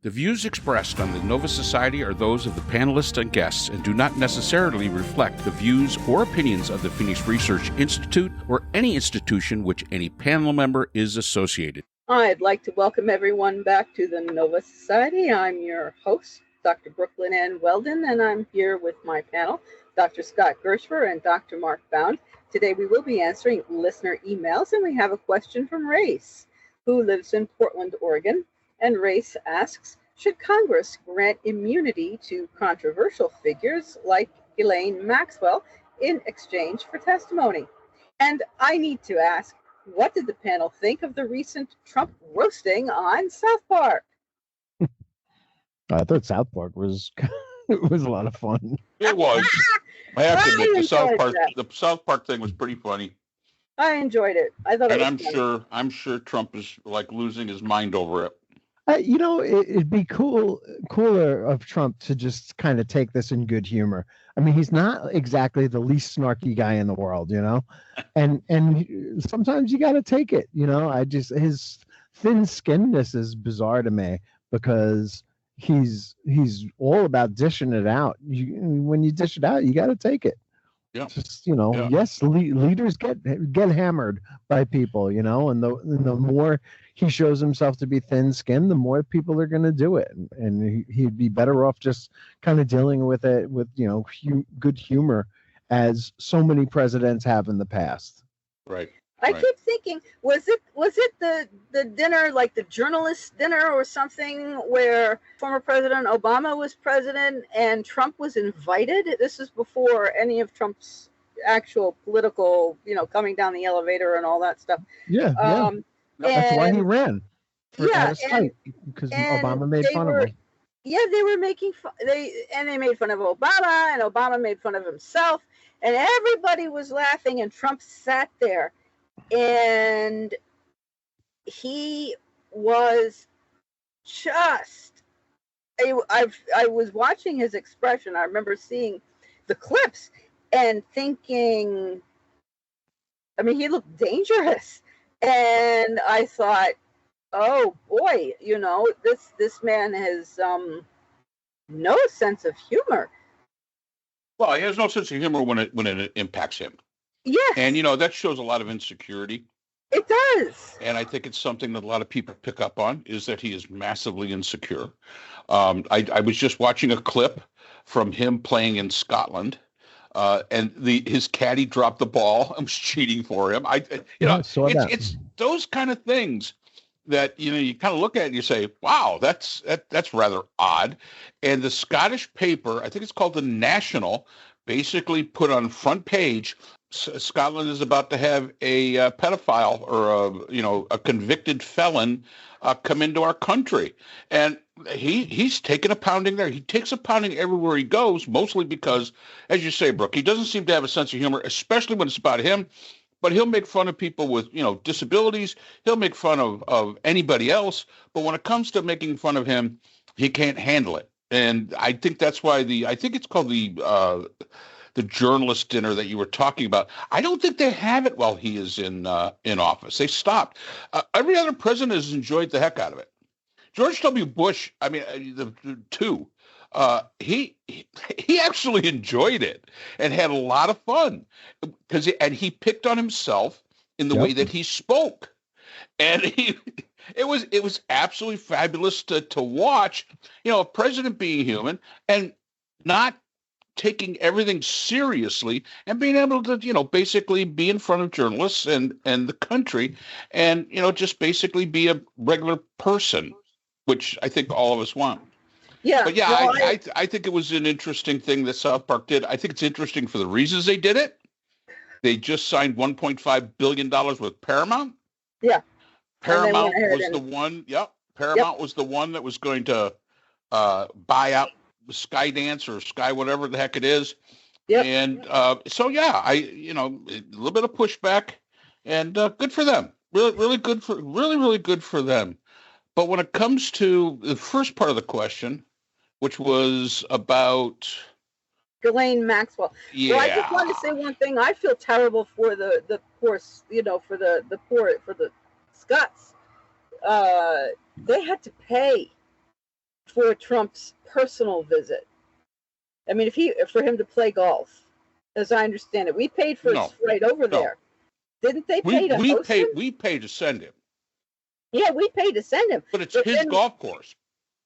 The views expressed on the Nova Society are those of the panelists and guests and do not necessarily reflect the views or opinions of the Phoenix Research Institute or any institution which any panel member is associated. I'd like to welcome everyone back to the Nova Society. I'm your host, Dr. Brooklyn Ann Weldon, and I'm here with my panel, Dr. Scott Gershver and Dr. Mark Bound. Today we will be answering listener emails, and we have a question from Race, who lives in Portland, Oregon. And Race asks, should Congress grant immunity to controversial figures like Ghislaine Maxwell in exchange for testimony? And I need to ask, what did the panel think of the recent Trump roasting on South Park? I thought South Park was it was a lot of fun. It was. I have to admit, the South Park thing was pretty funny. I enjoyed it. I thought, and I'm sure Trump is like losing his mind over it. It'd be cooler of Trump to just kind of take this in good humor. I mean, he's not exactly the least snarky guy in the world, and sometimes you got to take it. His thin-skinnedness is bizarre to me because he's all about dishing it out. When you dish it out, you got to take it. Yeah. Just yes, leaders get hammered by people, and the more he shows himself to be thin-skinned, the more people are going to do it, and he'd be better off just kind of dealing with it with good humor, as so many presidents have in the past. Right. I keep thinking, was it the dinner, like the journalist dinner or something, where former President Obama was president and Trump was invited? This is before any of Trump's actual political, coming down the elevator and all that stuff. Yeah. That's why he ran. Because Obama made fun of him. Yeah, they were making fun. They made fun of Obama, and Obama made fun of himself, and everybody was laughing, and Trump sat there. And he was just, I was watching his expression. I remember seeing the clips and thinking, he looked dangerous. And I thought, oh boy, this man has no sense of humor. Well, he has no sense of humor when it impacts him. Yes. And, that shows a lot of insecurity. It does. And I think it's something that a lot of people pick up on, is that he is massively insecure. I was just watching a clip from him playing in Scotland, and his caddy dropped the ball and was cheating for him. It's those kind of things that, you kind of look at it and you say, wow, that's rather odd. And the Scottish paper, I think it's called The National, basically put on front page, Scotland is about to have a pedophile or a convicted felon come into our country, and he's taken a pounding there. He takes a pounding everywhere he goes, mostly because, as you say, Brooke, he doesn't seem to have a sense of humor, especially when it's about him. But he'll make fun of people with disabilities. He'll make fun of anybody else. But when it comes to making fun of him, he can't handle it. And I think that's why I think it's called the journalist dinner that you were talking about. I don't think they have it while he is in office. They stopped. Every other president has enjoyed the heck out of it. George W. Bush, the two, he actually enjoyed it and had a lot of fun and he picked on himself in the way that he spoke, and it was absolutely fabulous to watch. A president being human and not taking everything seriously and being able to, basically be in front of journalists and the country and, just basically be a regular person, which I think all of us want. Yeah. But yeah, I think it was an interesting thing that South Park did. I think it's interesting for the reasons they did it. They just signed $1.5 billion with Paramount. Yeah. Paramount was the one. Yep. Paramount was the one that was going to buy out Skydance or Sky, whatever the heck it is. Yep. And so, yeah, a little bit of pushback, and good for them. Really good for them. But when it comes to the first part of the question, which was about Ghislaine Maxwell. Yeah. Well, I just want to say one thing. I feel terrible for the poor, for the Scots. They had to pay for Trump's personal visit. I mean, for him to play golf, as I understand it, we paid for his flight over there. Didn't they pay to host him? We paid to send him. Yeah, we paid to send him. But it's his golf course.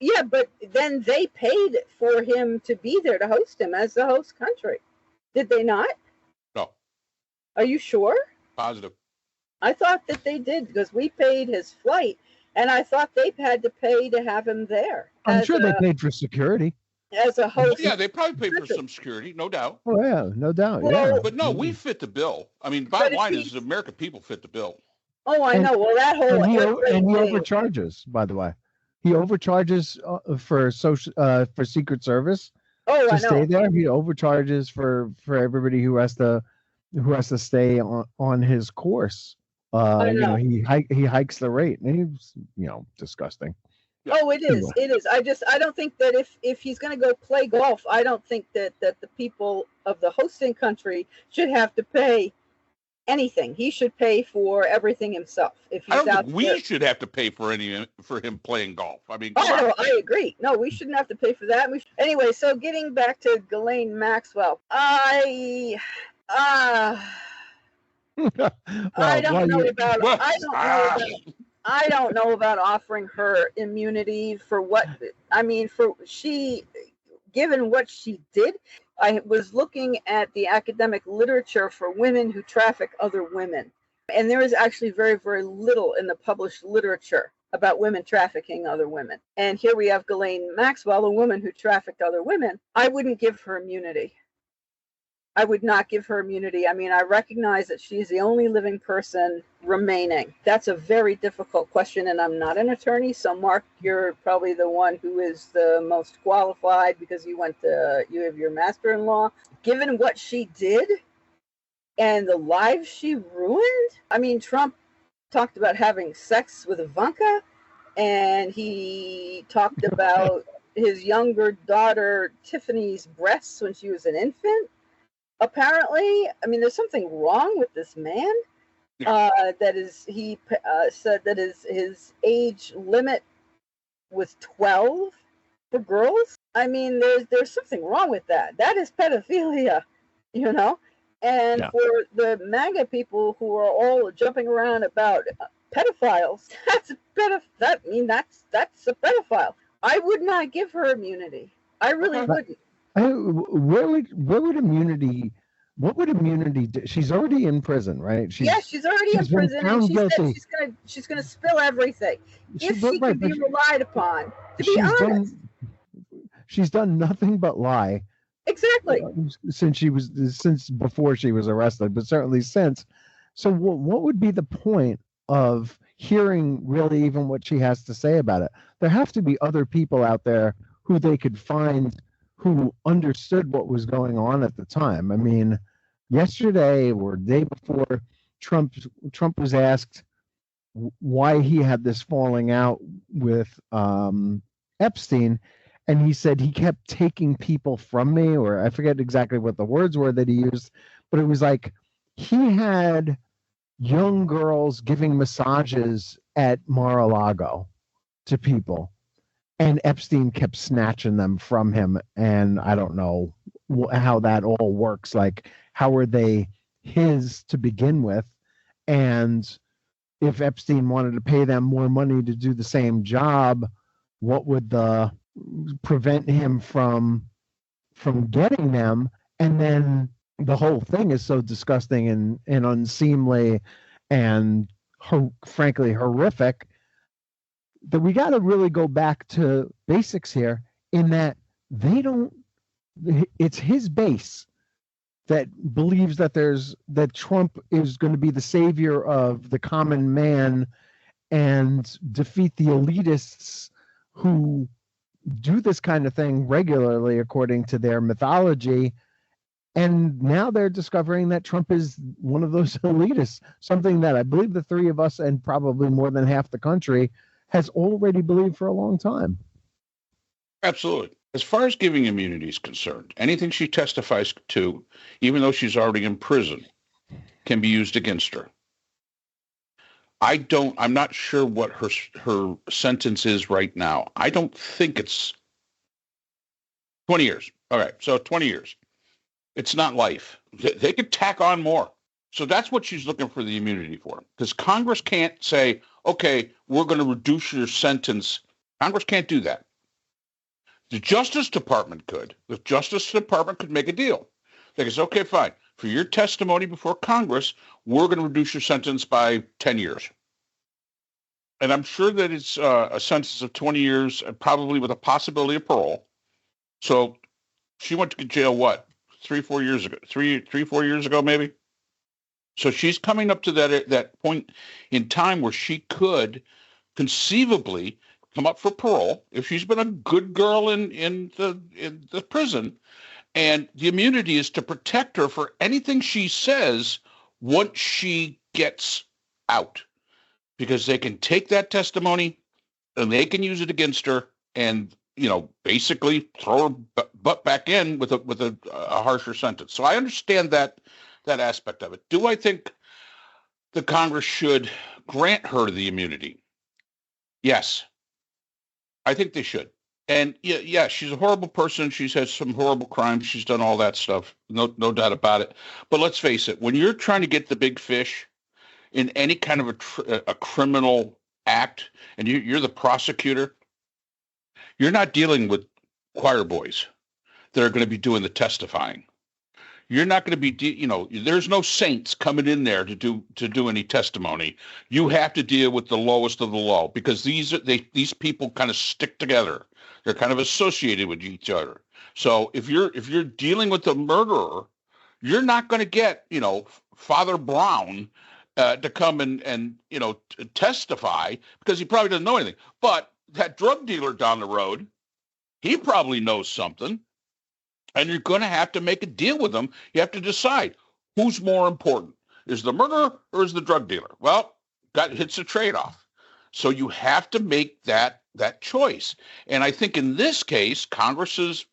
Yeah, but then they paid for him to be there to host him as the host country. Did they not? No. Are you sure? Positive. I thought that they did because we paid his flight, and I thought they had to pay to have him there. I'm sure they paid for security. As a host. Yeah, they probably paid for some security, no doubt. Oh, yeah, no doubt. Well, yeah. But no, we fit the bill. I mean, bottom line is the American people fit the bill. Oh, I know. Well, that whole and he overcharges, by the way. He overcharges for Secret Service to stay there. He overcharges for everybody who has to stay on his course. He hikes the rate, and he's disgusting. Oh, it is. It is. I don't think that if he's going to go play golf, I don't think that the people of the hosting country should have to pay anything. He should pay for everything himself. If he's I don't think we should have to pay for him playing golf. I mean, no, I agree. No, we shouldn't have to pay for that. Anyway, so getting back to Ghislaine Maxwell, I don't know about offering her immunity for what I mean. Given what she did, I was looking at the academic literature for women who traffic other women, and there is actually very, very little in the published literature about women trafficking other women. And here we have Ghislaine Maxwell, a woman who trafficked other women. I wouldn't give her immunity. I would not give her immunity. I mean, I recognize that she's the only living person remaining. That's a very difficult question, and I'm not an attorney. So, Mark, you're probably the one who is the most qualified because you have your master-in-law. Given what she did and the lives she ruined, I mean, Trump talked about having sex with Ivanka, and he talked about his younger daughter Tiffany's breasts when she was an infant. Apparently, I mean, there's something wrong with this man. He said that his age limit was 12 for girls. I mean, there's something wrong with that. That is pedophilia, And for the MAGA people who are all jumping around about pedophiles, that's a pedophile. I would not give her immunity. I really wouldn't. What would immunity do? She's already in prison, right? She's already in prison, and she said she's gonna spill everything if she could be relied upon. To be honest, she's done nothing but lie. Exactly. Since before she was arrested, but certainly since. So what would be the point of hearing really even what she has to say about it? There have to be other people out there who they could find who understood what was going on at the time. I mean, yesterday or the day before, Trump was asked why he had this falling out with Epstein, and he said he kept taking people from me, or I forget exactly what the words were that he used, but it was like he had young girls giving massages at Mar-a-Lago to people. And Epstein kept snatching them from him, and I don't know how that all works. Like, how are they his to begin with? And if Epstein wanted to pay them more money to do the same job, what would prevent him from getting them? And then the whole thing is so disgusting and unseemly and frankly horrific that we got to really go back to basics here, in that it's his base that believes that Trump is going to be the savior of the common man and defeat the elitists who do this kind of thing regularly according to their mythology. And now they're discovering that Trump is one of those elitists, something that I believe the three of us and probably more than half the country has already believed for a long time. Absolutely. As far as giving immunity is concerned, anything she testifies to, even though she's already in prison, can be used against her. I'm not sure what her sentence is right now. I don't think it's 20 years. All right. So 20 years. It's not life. They could tack on more. So that's what she's looking for the immunity for. Because Congress can't say, okay, we're going to reduce your sentence. Congress can't do that. The Justice Department could. The Justice Department could make a deal. They could say, okay, fine. For your testimony before Congress, we're going to reduce your sentence by 10 years. And I'm sure that it's a sentence of 20 years, probably with a possibility of parole. So she went to jail, what, 4 years ago? 4 years ago, maybe? So she's coming up to that point in time where she could conceivably come up for parole if she's been a good girl in the prison. And the immunity is to protect her for anything she says once she gets out, because they can take that testimony and they can use it against her and, basically throw her butt back in with a harsher sentence. So I understand that aspect of it. Do I think the Congress should grant her the immunity? Yes, I think they should. And yeah, she's a horrible person. She's had some horrible crimes. She's done all that stuff. No doubt about it. But let's face it, when you're trying to get the big fish in any kind of a criminal act, and you're the prosecutor, you're not dealing with choir boys that are going to be doing the testifying. You're not going to be, there's no saints coming in there to do any testimony. You have to deal with the lowest of the low, because these people kind of stick together. They're kind of associated with each other. So if you're dealing with a murderer, you're not going to get, Father Brown to come and testify, because he probably doesn't know anything. But that drug dealer down the road, he probably knows something. And you're going to have to make a deal with them. You have to decide who's more important. Is the murderer or is the drug dealer? Well, it's a trade-off. So you have to make that choice. And I think in this case, Congress's,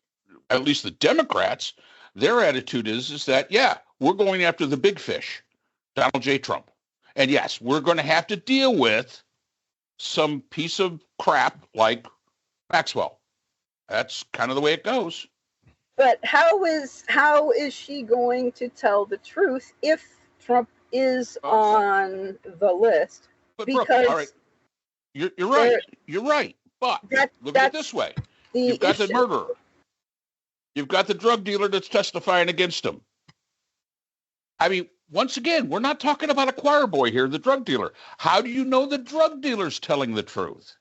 at least the Democrats, their attitude is that, yeah, we're going after the big fish, Donald J. Trump. And yes, we're going to have to deal with some piece of crap like Maxwell. That's kind of the way it goes. But how is she going to tell the truth if Trump is on the list? But because Brooke, all right, you're right. You're right. But look at it this way: you've got the murderer, you've got the drug dealer that's testifying against him. I mean, once again, we're not talking about a choir boy here, the drug dealer. How do you know the drug dealer's telling the truth?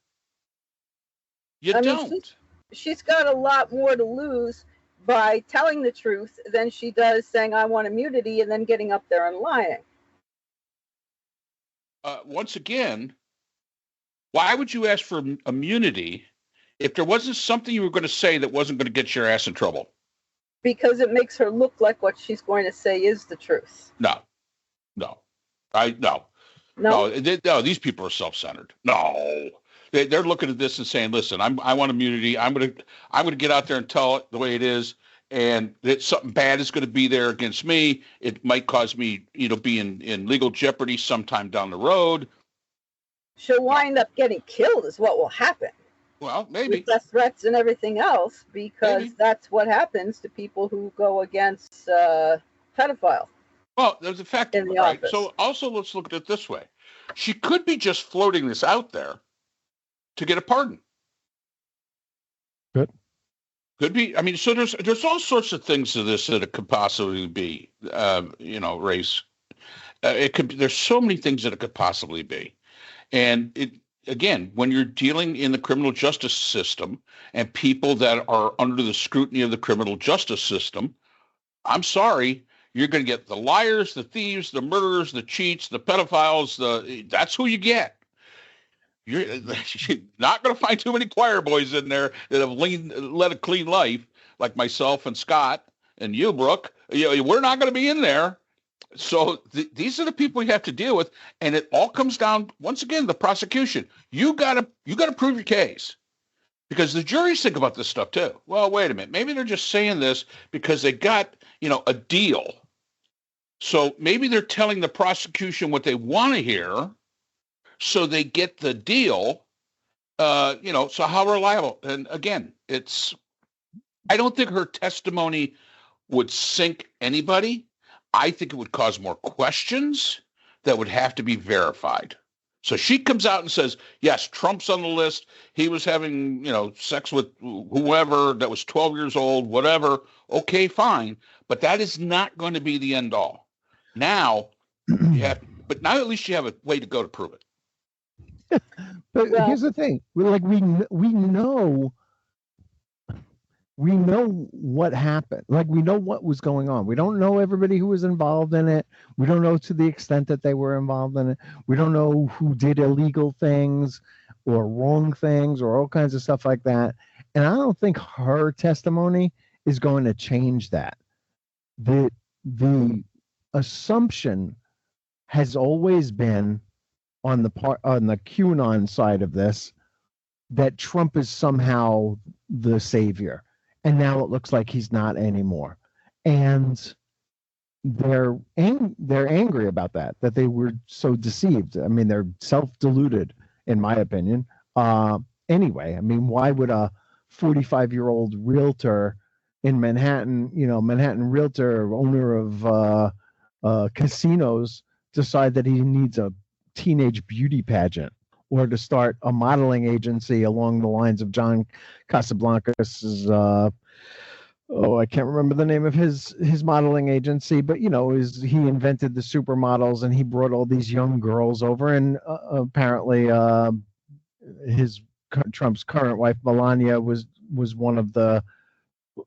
You don't. She's got a lot more to lose by telling the truth than she does saying, I want immunity, and then getting up there and lying. Once again, why would you ask for immunity if there wasn't something you were going to say that wasn't going to get your ass in trouble? Because it makes her look like what she's going to say is the truth. No. These people are self-centered. No. They're looking at this and saying, "Listen, I want immunity. I'm gonna get out there and tell it the way it is, and that something bad is going to be there against me. It might cause me, be in legal jeopardy sometime down the road. She'll wind up getting killed, is what will happen. Well, maybe with death threats and everything else, because that's what happens to people who go against pedophiles. Well, there's a fact in the office. So also, let's look at it this way: she could be just floating this out there to get a pardon. Good. Could be. I mean, so there's all sorts of things to this that it could possibly be. Race. It could be. There's so many things that it could possibly be, and again, when you're dealing in the criminal justice system and people that are under the scrutiny of the criminal justice system, I'm sorry, you're going to get the liars, the thieves, the murderers, the cheats, the pedophiles. That's who you get. You're not going to find too many choir boys in there that have led a clean life, like myself and Scott and you, Brooke. We're not going to be in there. So these are the people you have to deal with, and it all comes down once again the prosecution. You got to prove your case, because the juries think about this stuff too. Well, wait a minute, maybe they're just saying this because they got a deal. So maybe they're telling the prosecution what they want to hear, so they get the deal. So how reliable? And again, I don't think her testimony would sink anybody. I think it would cause more questions that would have to be verified. So she comes out and says, yes, Trump's on the list. He was having, sex with whoever that was 12 years old, whatever. Okay, fine. But that is not going to be the end all. Now but now at least you have a way to go to prove it. But here's the thing. We know what happened. Like, we know what was going on. We don't know everybody who was involved in it. We don't know to the extent that they were involved in it. We don't know who did illegal things or wrong things or all kinds of stuff like that. And I don't think her testimony is going to change that. The assumption has always been on the QAnon side of this that Trump is somehow the savior. And now it looks like he's not anymore. And they're angry about that they were so deceived. I mean, they're self-deluded, in my opinion. Anyway, I mean, why would a 45-year-old realtor in Manhattan, Manhattan realtor, owner of casinos, decide that he needs a teenage beauty pageant or to start a modeling agency along the lines of John Casablancas's, I can't remember the name of his modeling agency, but he invented the supermodels and he brought all these young girls over, and apparently Trump's current wife Melania was one of the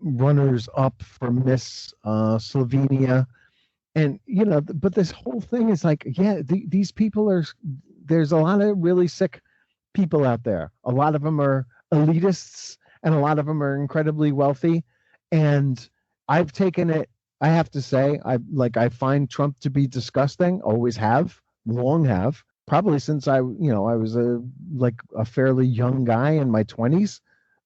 runners up for Miss Slovenia. And but this whole thing is like, these people there's a lot of really sick people out there. A lot of them are elitists and a lot of them are incredibly wealthy. And I've taken it, I have to say, I find Trump to be disgusting. Always have, long have, probably since I was a fairly young guy in my 20s.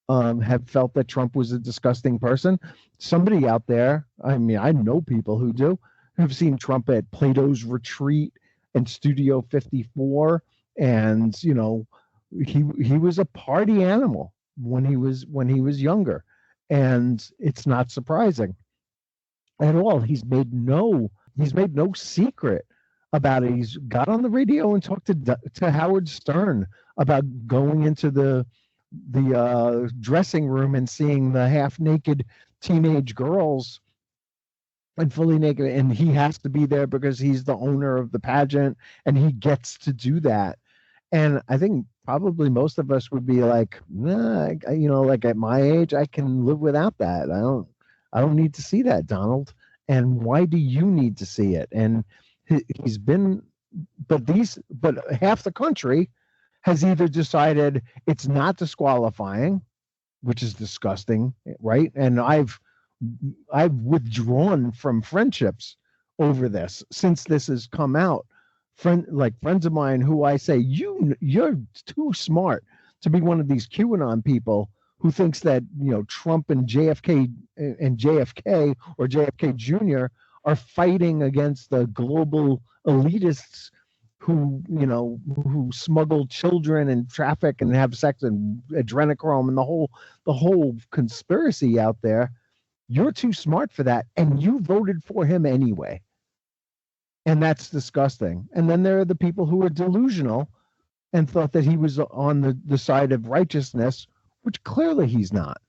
Have felt that Trump was a disgusting person. Somebody out there, I mean, I know people who have seen Trump at Plato's Retreat and Studio 54, and he was a party animal when he was younger, and it's not surprising at all. He's made no secret about it. He's got on the radio and talked to Howard Stern about going into the dressing room and seeing the half-naked teenage girls and fully naked, and he has to be there because he's the owner of the pageant and he gets to do that. And I think probably most of us would be like, nah, like at my age, I can live without that. I don't need to see that, Donald. And why do you need to see it? And he's been, but half the country has either decided it's not disqualifying, which is disgusting, right? And I've withdrawn from friendships over this since this has come out. Friends of mine who I say, you're too smart to be one of these QAnon people who thinks that Trump and JFK or JFK Jr. are fighting against the global elitists who smuggle children and traffic and have sex and adrenochrome and the whole conspiracy out there. You're too smart for that, and you voted for him anyway. And that's disgusting. And then there are the people who are delusional and thought that he was on the side of righteousness, which clearly he's not.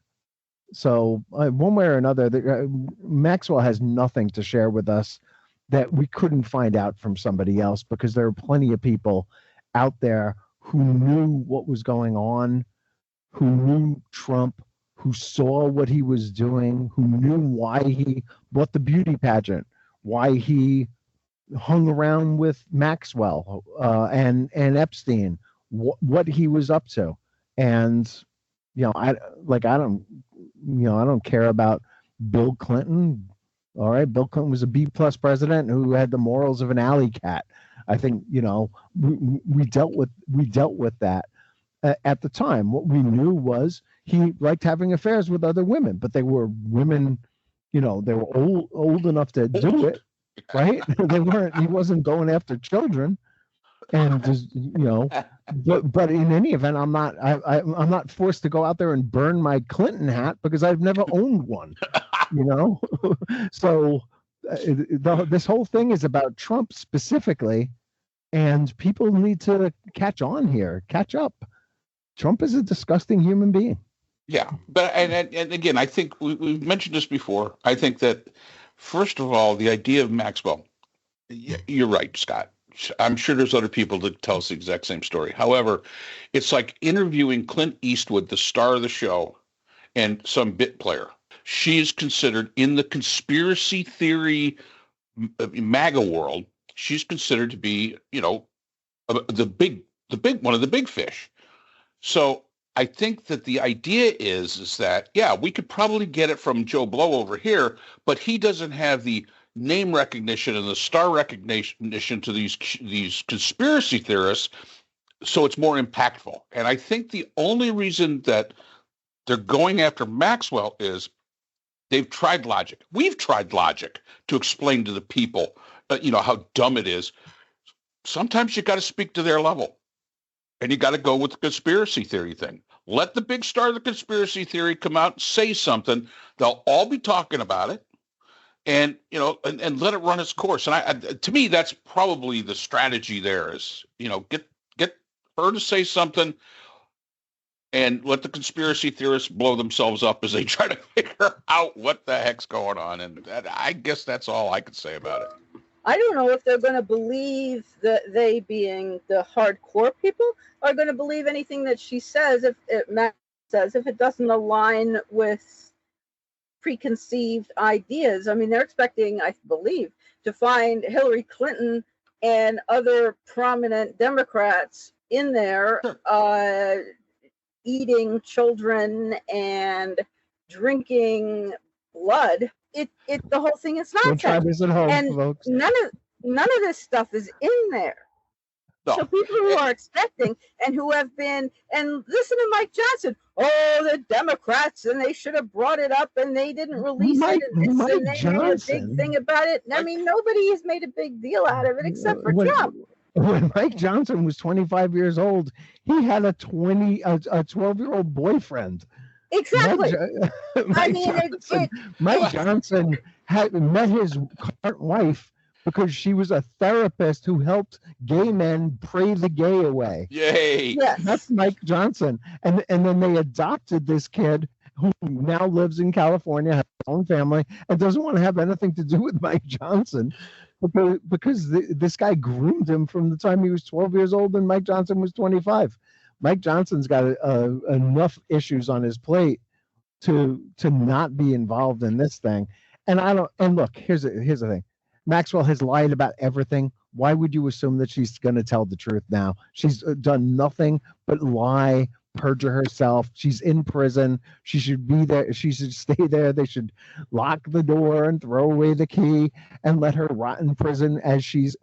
So one way or another, Maxwell has nothing to share with us that we couldn't find out from somebody else, because there are plenty of people out there who knew what was going on, who knew Trump, who saw what he was doing, who knew why he bought the beauty pageant, why he hung around with Maxwell and Epstein, what he was up to. And I don't care about Bill Clinton. All right, Bill Clinton was a B+ president who had the morals of an alley cat. I think we dealt with that at the time. What we knew was he liked having affairs with other women, but they were women, they were old enough to do it, right? He wasn't going after children. And just, but in any event, I'm not forced to go out there and burn my Clinton hat because I've never owned one. So this whole thing is about Trump specifically, and people need to catch up. Trump is a disgusting human being. Yeah, but and again, I think we've mentioned this before. I think that first of all, the idea of Maxwell, you're right, Scott. I'm sure there's other people that tell us the exact same story. However, it's like interviewing Clint Eastwood, the star of the show, and some bit player. She is considered in the conspiracy theory MAGA world. She's considered to be, the big one of the big fish. So I think that the idea is that, yeah, we could probably get it from Joe Blow over here, but he doesn't have the name recognition and the star recognition to these conspiracy theorists, so it's more impactful. And I think the only reason that they're going after Maxwell is they've tried logic. We've tried logic to explain to the people, how dumb it is. Sometimes you got to speak to their level, and you got to go with the conspiracy theory thing. Let the big star of the conspiracy theory come out and say something. They'll all be talking about it. And and let it run its course. And to me, that's probably the strategy. There is, get her to say something, and let the conspiracy theorists blow themselves up as they try to figure out what the heck's going on. And I guess that's all I could say about it. I don't know if they're going to believe that they, being the hardcore people, are going to believe anything that she says. If it doesn't align with preconceived ideas. I mean, they're expecting, I believe, to find Hillary Clinton and other prominent Democrats in there eating children and drinking blood. The whole thing is nonsense. Don't try this at home, and folks. None of this stuff is in there. No. So people who are expecting and who have been, and listen to Mike Johnson, the Democrats, and they should have brought it up and they didn't release it. And they made a big thing about it. I mean, nobody has made a big deal out of it except for Trump. When Mike Johnson was 25 years old, he had a 12-year-old boyfriend. Exactly. Mike Johnson had met his current wife because she was a therapist who helped gay men pray the gay away. Yay! Yes. That's Mike Johnson. And then they adopted this kid who now lives in California, has his own family, and doesn't want to have anything to do with Mike Johnson because this guy groomed him from the time he was 12 years old and Mike Johnson was 25. Mike Johnson's got enough issues on his plate to not be involved in this thing. And look, here's the thing. Maxwell has lied about everything. Why would you assume that she's going to tell the truth now? She's done nothing but lie, perjure herself. She's in prison. She should be there. She should stay there. They should lock the door and throw away the key and let her rot in prison as she's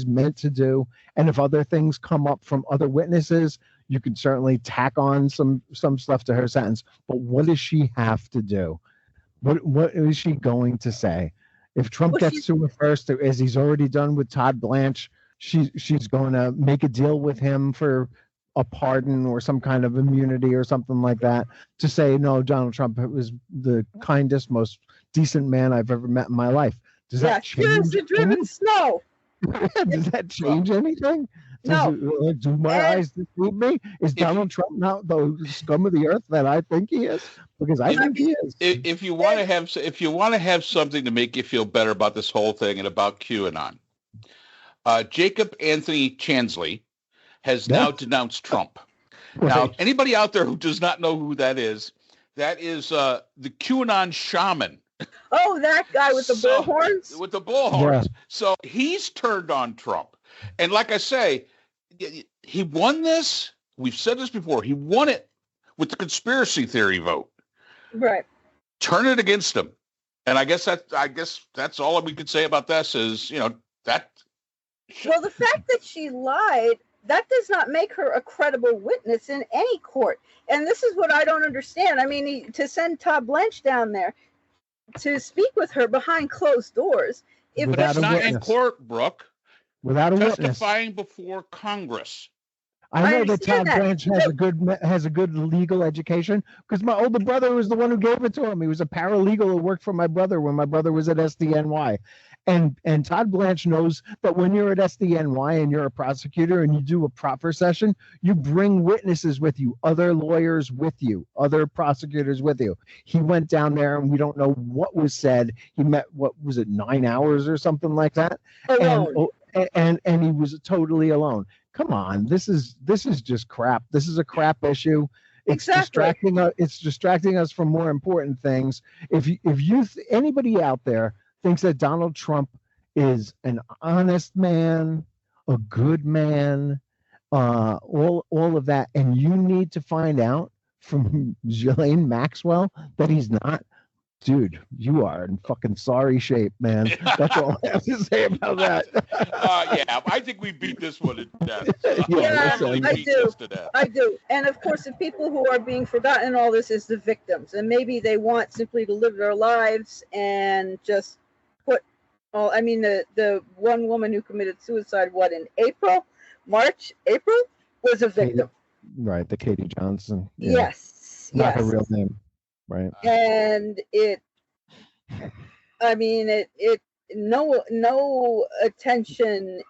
meant to do. And if other things come up from other witnesses, you could certainly tack on some stuff to her sentence. But what does she have to do? What is she going to say? If Trump gets to her first, as he's already done with Todd Blanche, she's going to make a deal with him for a pardon or some kind of immunity or something like that to say, no, Donald Trump was the kindest, most decent man I've ever met in my life. Does that change? Here's the driven snow. Does that change anything? Do my eyes deceive me? Is Donald Trump not the scum of the earth that I think he is? Because I think he is. If you want to have something to make you feel better about this whole thing and about QAnon, Jacob Anthony Chansley has now denounced Trump. Right. Now, anybody out there who does not know who that is the QAnon shaman. Oh, that guy with the bullhorns? With the bullhorns. Yeah. So he's turned on Trump. And like I say, he won this. We've said this before. He won it with the conspiracy theory vote. Right. Turn it against him. And I guess that's all we could say about this is, that. Well, the fact that she lied, that does not make her a credible witness in any court. And this is what I don't understand. I mean, to send Todd Blanche down there to speak with her behind closed doors. But it's not in court, Brooke. without a witness. Testifying before Congress. I know that Todd understand that. Blanche has a good legal education because my older brother was the one who gave it to him. He was a paralegal who worked for my brother when my brother was at SDNY. And Todd Blanche knows that when you're at SDNY and you're a prosecutor and you do a proper session, you bring witnesses with you, other lawyers with you, other prosecutors with you. He went down there and we don't know what was said. He met, what was it, 9 hours or something like that? Alone. And he was totally alone. Come on, this is just crap. This is a crap issue. It's distracting us. It's distracting us from more important things. If anybody out there thinks that Donald Trump is an honest man, a good man, all of that, and you need to find out from Ghislaine Maxwell that he's not, dude, you are in fucking sorry shape, man. That's all I have to say about that. Yeah, I think we beat this one to death. Yeah, I do. And of course, the people who are being forgotten in all this is the victims. And maybe they want simply to live their lives and just put, well, I mean, the one woman who committed suicide, in April, was a victim. Right, the Katie Johnson. Yeah. Yes. Not her real name. Right. And no attention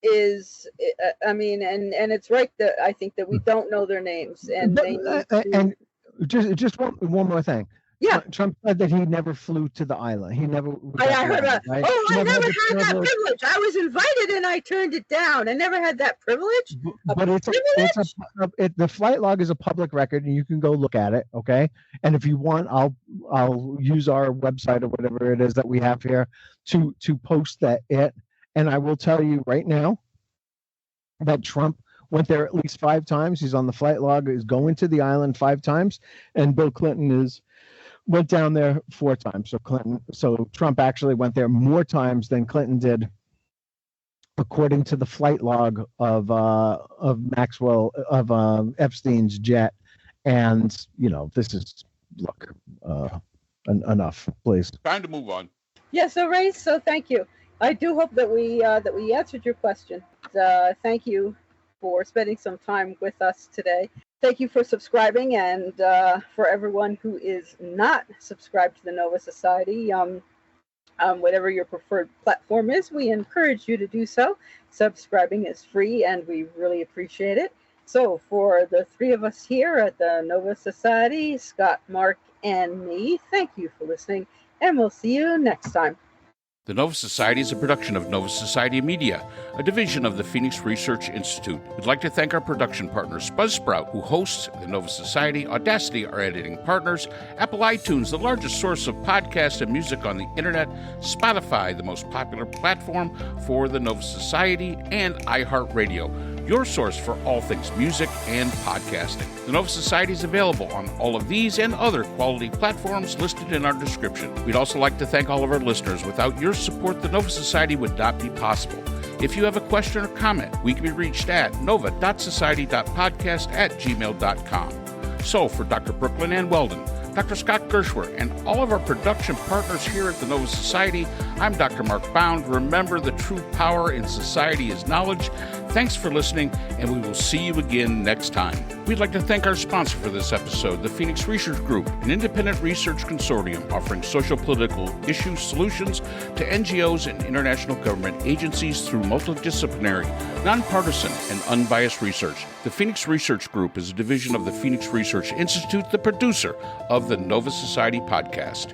is, and it's right that I think that we don't know their names, and just one more thing. Yeah, Trump said that he never flew to the island. He never. I heard that. Right? Oh, I never had that privilege. I was invited and I turned it down. I never had that privilege. But the flight log is a public record, and you can go look at it. Okay, and if you want, I'll use our website or whatever it is that we have here to post that. And I will tell you right now that Trump went there at least 5 times. He's on the flight log. Is going to the island 5 times, and Bill Clinton went down there 4 times. So Trump actually went there more times than Clinton did, according to the flight log of Epstein's jet. And this is enough, please. Time to move on. Yeah. So Ray, thank you. I do hope that we answered your question. Thank you for spending some time with us today. Thank you for subscribing, and for everyone who is not subscribed to the Nova Society, whatever your preferred platform is, we encourage you to do so. Subscribing is free, and we really appreciate it. So for the 3 of us here at the Nova Society, Scott, Mark, and me, thank you for listening, and we'll see you next time. The Nova Society is a production of Nova Society Media, a division of the Phoenix Research Institute. We'd like to thank our production partners, Buzzsprout, who hosts the Nova Society, Audacity, our editing partners, Apple iTunes, the largest source of podcasts and music on the internet, Spotify, the most popular platform for the Nova Society, and iHeartRadio, your source for all things music and podcasting. The Nova Society is available on all of these and other quality platforms listed in our description. We'd also like to thank all of our listeners. Without your support, the Nova Society would not be possible. If you have a question or comment, we can be reached at nova.society.podcast@gmail.com. So for Dr. Brooklyn Ann Weldon, Dr. Scott Gershwer, and all of our production partners here at the Nova Society, I'm Dr. Mark Bound. Remember, the true power in society is knowledge. Thanks for listening, and we will see you again next time. We'd like to thank our sponsor for this episode, the Phoenix Research Group, an independent research consortium offering social-political issue solutions to NGOs and international government agencies through multidisciplinary, nonpartisan, and unbiased research. The Phoenix Research Group is a division of the Phoenix Research Institute, the producer of the Nova Society podcast.